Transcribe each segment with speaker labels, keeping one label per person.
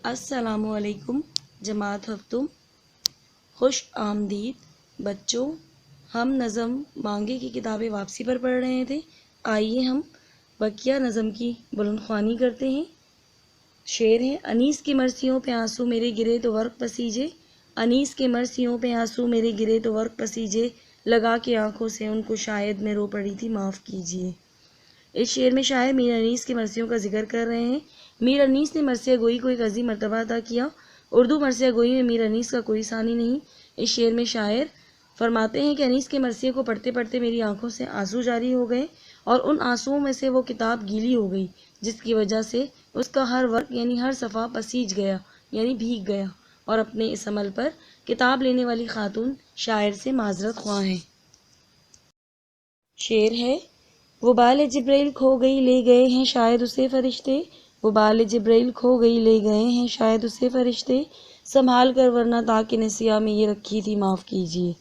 Speaker 1: السلام علیکم جماعت ہفتم، خوش آمدید بچوں۔ ہم نظم مانگے کی کتابیں واپسی پر پڑھ رہے تھے۔ آئیے ہم بقیہ نظم کی بلند خوانی کرتے ہیں۔ شعر ہے: انیس کی مرثیوں پہ آنسو میرے گرے تو ورق پسیجے، انیس کے مرثیوں پہ آنسو میرے گرے تو ورق پسیجے، لگا کے آنکھوں سے ان کو شاید میں رو پڑی تھی معاف کیجیے۔ اس شعر میں شاعر میر انیس کی مرثیوں کا ذکر کر رہے ہیں۔ میر انیس نے مرثیہ گوئی کو ایک عظیم مرتبہ عطا کیا۔ اردو مرثیہ گوئی میں میر انیس کا کوئی ثانی نہیں۔ اس شعر میں شاعر فرماتے ہیں کہ انیس کے مرثیے کو پڑھتے پڑھتے میری آنکھوں سے آنسو جاری ہو گئے اور ان آنسوؤں میں سے وہ کتاب گیلی ہو گئی، جس کی وجہ سے اس کا ہر ورق یعنی ہر صفحہ پسیج گیا یعنی بھیگ گیا، اور اپنے اس عمل پر کتاب لینے والی خاتون شاعر سے معذرت خواہ ہیں۔ شعر ہے: وہ بال جبریل کھو گئی لے گئے ہیں شاید اسے فرشتے، وہ بال جبریل کھو گئی لے گئے ہیں شاید اسے فرشتے، سنبھال کر ورنہ تاکہ نسیاں میں یہ رکھی تھی معاف کیجیے۔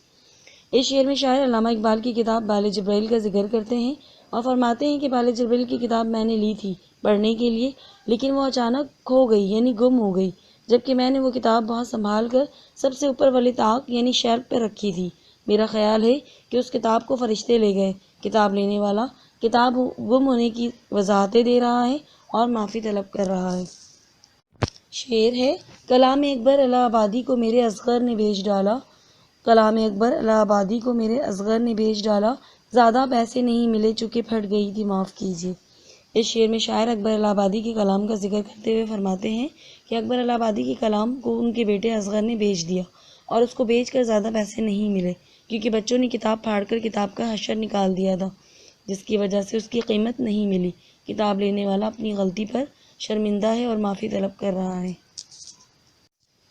Speaker 1: اس شعر میں شاعر علامہ اقبال کی کتاب بال جبریل کا ذکر کرتے ہیں اور فرماتے ہیں کہ بال جبریل کی کتاب میں نے لی تھی پڑھنے کے لیے، لیکن وہ اچانک کھو گئی یعنی گم ہو گئی، جبکہ میں نے وہ کتاب بہت سنبھال کر سب سے اوپر والی طاق یعنی شیلف پر رکھی تھی۔ میرا خیال ہے کہ اس کتاب کو فرشتے لے گئے۔ کتاب لینے والا کتاب گم ہونے کی وضاحتیں دے رہا ہے اور معافی طلب کر رہا ہے۔ شعر ہے: کلام اکبر الہ آبادی کو میرے اصغر نے بھیج ڈالا، کلام اکبر الہ آبادی کو میرے اصغر نے بھیج ڈالا، زیادہ پیسے نہیں ملے چونکہ پھٹ گئی تھی معاف کیجیے۔ اس شعر میں شاعر اکبر الہ آبادی کے کلام کا ذکر کرتے ہوئے فرماتے ہیں کہ اکبر الہ آبادی کے کلام کو ان کے بیٹے اصغر نے بھیج دیا اور اس کو بیچ کر زیادہ پیسے نہیں ملے، کیونکہ بچوں نے کتاب پھاڑ کر کتاب کا حشر نکال دیا تھا، جس کی وجہ سے اس کی قیمت نہیں ملی۔ کتاب لینے والا اپنی غلطی پر شرمندہ ہے اور معافی طلب کر رہا ہے۔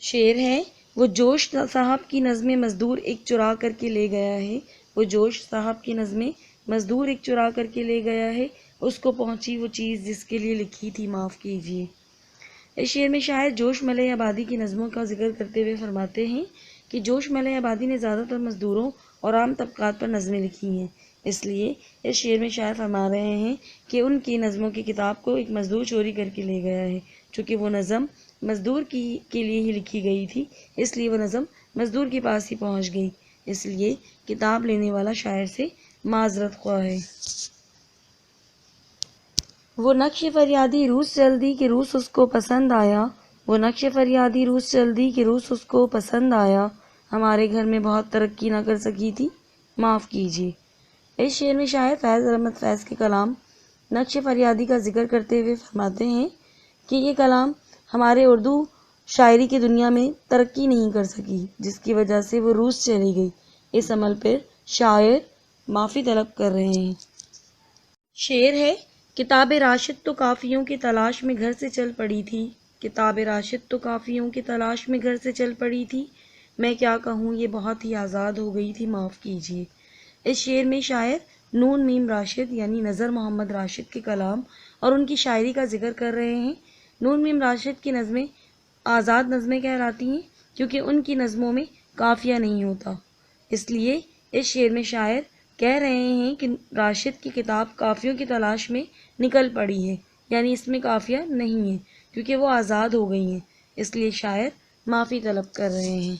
Speaker 1: شعر ہے: وہ جوش صاحب کی نظمیں مزدور ایک چرا کر کے لے گیا ہے، وہ جوش صاحب کی نظمیں مزدور ایک چرا کر کے لے گیا ہے، اس کو پہنچی وہ چیز جس کے لیے لکھی تھی معاف کیجیے۔ اس شعر میں شاعر جوش ملئے آبادی کی نظموں کا ذکر کرتے ہوئے فرماتے ہیں کہ جوش ملئے آبادی نے زیادہ تر مزدوروں اور عام طبقات پر نظمیں لکھی ہیں، اس لیے اس شعر میں شاعر فرما رہے ہیں کہ ان کی نظموں کی کتاب کو ایک مزدور چوری کر کے لے گیا ہے۔ چونکہ وہ نظم مزدور کے لیے ہی لکھی گئی تھی، اس لیے وہ نظم مزدور کے پاس ہی پہنچ گئی، اس لیے کتاب لینے والا شاعر سے معذرت خواہ ہے۔ وہ نقش فریادی روس چل دی کہ روس اس کو پسند آیا، وہ نقش فریادی روس چل دی کہ روس اس کو پسند آیا، ہمارے گھر میں بہت ترقی نہ کر سکی تھی معاف کیجیے۔ اس شعر میں شاعر فیض احمد فیض کے کلام نقش فریادی کا ذکر کرتے ہوئے فرماتے ہیں کہ یہ کلام ہمارے اردو شاعری کی دنیا میں ترقی نہیں کر سکی، جس کی وجہ سے وہ روس چلی گئی۔ اس عمل پر شاعر معافی طلب کر رہے ہیں۔ شعر ہے: کتاب راشد تو کافیوں کی تلاش میں گھر سے چل پڑی تھی، کتاب راشد تو کافیوں کی تلاش میں گھر سے چل پڑی تھی، میں کیا کہوں یہ بہت ہی آزاد ہو گئی تھی معاف کیجیے۔ اس شعر میں شاعر نون میم راشد یعنی نذر محمد راشد کے کلام اور ان کی شاعری کا ذکر کر رہے ہیں۔ نون میم راشد کی نظمیں آزاد نظمیں کہلاتی ہیں کیونکہ ان کی نظموں میں قافیہ نہیں ہوتا، اس لیے اس شعر میں شاعر کہہ رہے ہیں کہ راشد کی کتاب قافیوں کی تلاش میں نکل پڑی ہے، یعنی اس میں قافیہ نہیں ہے کیونکہ وہ آزاد ہو گئی ہیں، اس لیے شاعر معافی طلب کر رہے ہیں۔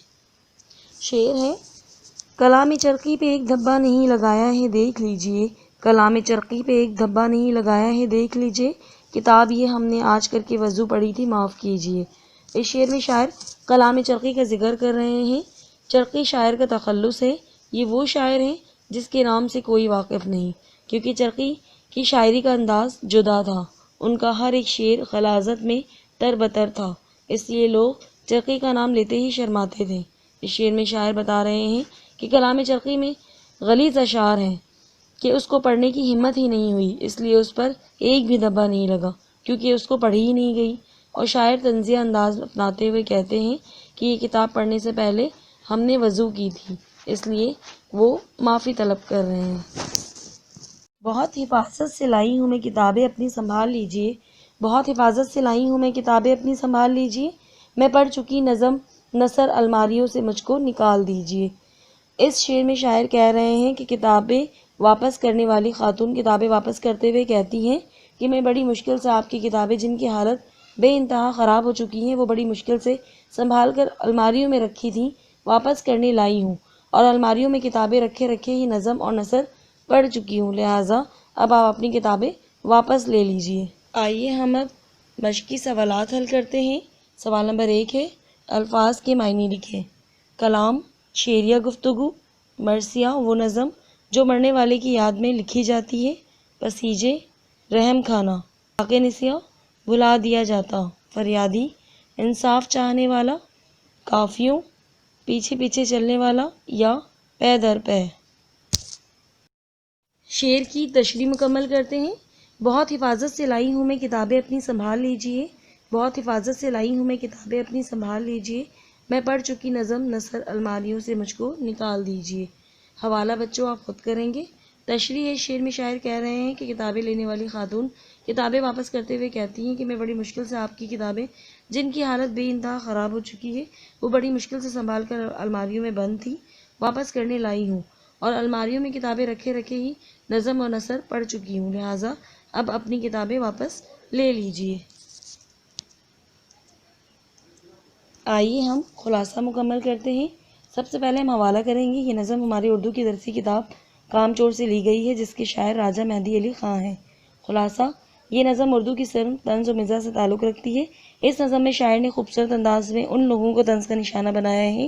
Speaker 1: شعر ہے: کلام چرخی پہ ایک دھبا نہیں لگایا ہے دیکھ لیجئے، کلام چرخی پہ ایک دھبا نہیں لگایا ہے دیکھ لیجئے، کتاب یہ ہم نے آج کر کے وضو پڑھی تھی معاف کیجیے۔ اس شعر میں شاعر کلام چرخی کا ذکر کر رہے ہیں۔ چرخی شاعر کا تخلص ہے، یہ وہ شاعر ہیں جس کے نام سے کوئی واقف نہیں، کیونکہ چرخی کی شاعری کا انداز جدا تھا، ان کا ہر ایک شعر غلاظت میں تر بتر تھا، اس لیے لوگ چرخی کا نام لیتے ہی شرماتے تھے۔ اس شعر میں شاعر بتا رہے ہیں کہ کلام چرخی میں غلیظ اشعار ہیں کہ اس کو پڑھنے کی ہمت ہی نہیں ہوئی، اس لیے اس پر ایک بھی دھبا نہیں لگا کیونکہ اس کو پڑھی ہی نہیں گئی، اور شاعر طنزیہ انداز اپناتے ہوئے کہتے ہیں کہ یہ کتاب پڑھنے سے پہلے ہم نے وضو کی تھی، اس لیے وہ معافی طلب کر رہے ہیں۔ بہت حفاظت سے لائی ہوں میں کتابیں اپنی سنبھال لیجئے، بہت حفاظت سے لائی ہوں میں کتابیں اپنی سنبھال لیجئے، میں پڑھ چکی نظم نثر الماریوں سے مجھ کو نکال دیجئے۔ اس شعر میں شاعر کہہ رہے ہیں کہ کتابیں واپس کرنے والی خاتون کتابیں واپس کرتے ہوئے کہتی ہیں کہ میں بڑی مشکل سے آپ کی کتابیں جن کی حالت بے انتہا خراب ہو چکی ہیں، وہ بڑی مشکل سے سنبھال کر الماریوں میں رکھی تھیں، واپس کرنے لائی ہوں، اور الماریوں میں کتابیں رکھے رکھے ہی نظم اور نثر پڑھ چکی ہوں، لہٰذا اب آپ اپنی کتابیں واپس لے لیجئے۔ آئیے ہم اب مشقی سوالات حل کرتے ہیں۔ سوال نمبر 1 ہے، الفاظ کے معنی لکھیں۔ کلام، شعر یا گفتگو۔ مرثیہ، وہ نظم جو مرنے والے کی یاد میں لکھی جاتی ہے۔ پسیجے، رحم کھانا۔ واقع نسیہ، بھلا دیا جاتا۔ فریادی، انصاف چاہنے والا۔ قافیوں، پیچھے پیچھے چلنے والا یا پے در پے۔ شعر کی تشریح مکمل کرتے ہیں۔ بہت حفاظت سے لائی ہوں میں کتابیں اپنی سنبھال لیجئے۔ بہت حفاظت سے لائی ہوں میں کتابیں اپنی سنبھال لیجئے۔ میں پڑھ چکی نظم نثر الماریوں سے مجھ کو نکال دیجئے۔ حوالہ بچوں آپ خود کریں گے۔ تشریح شعر میں شاعر کہہ رہے ہیں کہ کتابیں لینے والی خاتون کتابیں واپس کرتے ہوئے کہتی ہیں کہ میں بڑی مشکل سے آپ کی کتابیں، جن کی حالت بے انتہا خراب ہو چکی ہے، وہ بڑی مشکل سے سنبھال کر الماریوں میں بند تھی، واپس کرنے لائی ہوں، اور الماریوں میں کتابیں رکھے رکھے ہی نظم و نثر پڑھ چکی ہوں، لہٰذا اب اپنی کتابیں واپس لے لیجئے۔ آئیے ہم خلاصہ مکمل کرتے ہیں۔ سب سے پہلے ہم حوالہ کریں گے۔ یہ نظم ہماری اردو کی درسی کتاب کام چور سے لی گئی ہے، جس کے شاعر راجہ مہدی علی خاں ہیں۔ خلاصہ، یہ نظم اردو کی صنف طنز و مزاح سے تعلق رکھتی ہے۔ اس نظم میں شاعر نے خوبصورت انداز میں ان لوگوں کو طنز کا نشانہ بنایا ہے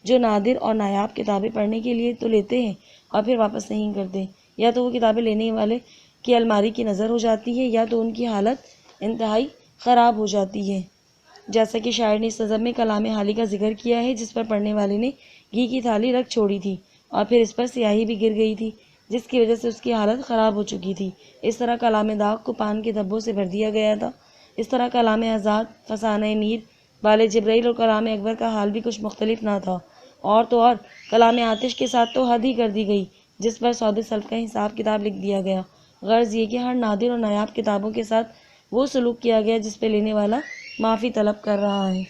Speaker 1: جو نادر اور نایاب کتابیں پڑھنے کے لیے تو لیتے ہیں اور پھر واپس نہیں کرتے، یا تو وہ کتابیں لینے والے کی الماری کی نظر ہو جاتی ہے یا تو ان کی حالت انتہائی خراب ہو جاتی ہے۔ جیسا کہ شاعر نے اس نظم میں کلام حالی کا ذکر کیا ہے، جس پر پڑھنے والے نے گھی کی تھالی رکھ چھوڑی تھی اور پھر اس پر سیاہی بھی گر گئی تھی، جس کی وجہ سے اس کی حالت خراب ہو چکی تھی۔ اس طرح کلام داغ کو پان کے دھبوں سے بھر دیا گیا تھا۔ اس طرح کلام آزاد، فسانہ میر، بال جبرائیل اور کلام اکبر کا حال بھی کچھ مختلف نہ تھا، اور تو اور کلام آتش کے ساتھ تو حد ہی کر دی گئی، جس پر سود سلف کا حساب کتاب لکھ دیا گیا۔ غرض یہ کہ ہر نادر اور نایاب کتابوں کے ساتھ وہ سلوک کیا گیا جس پہ لینے والا معافی طلب کر رہا ہے۔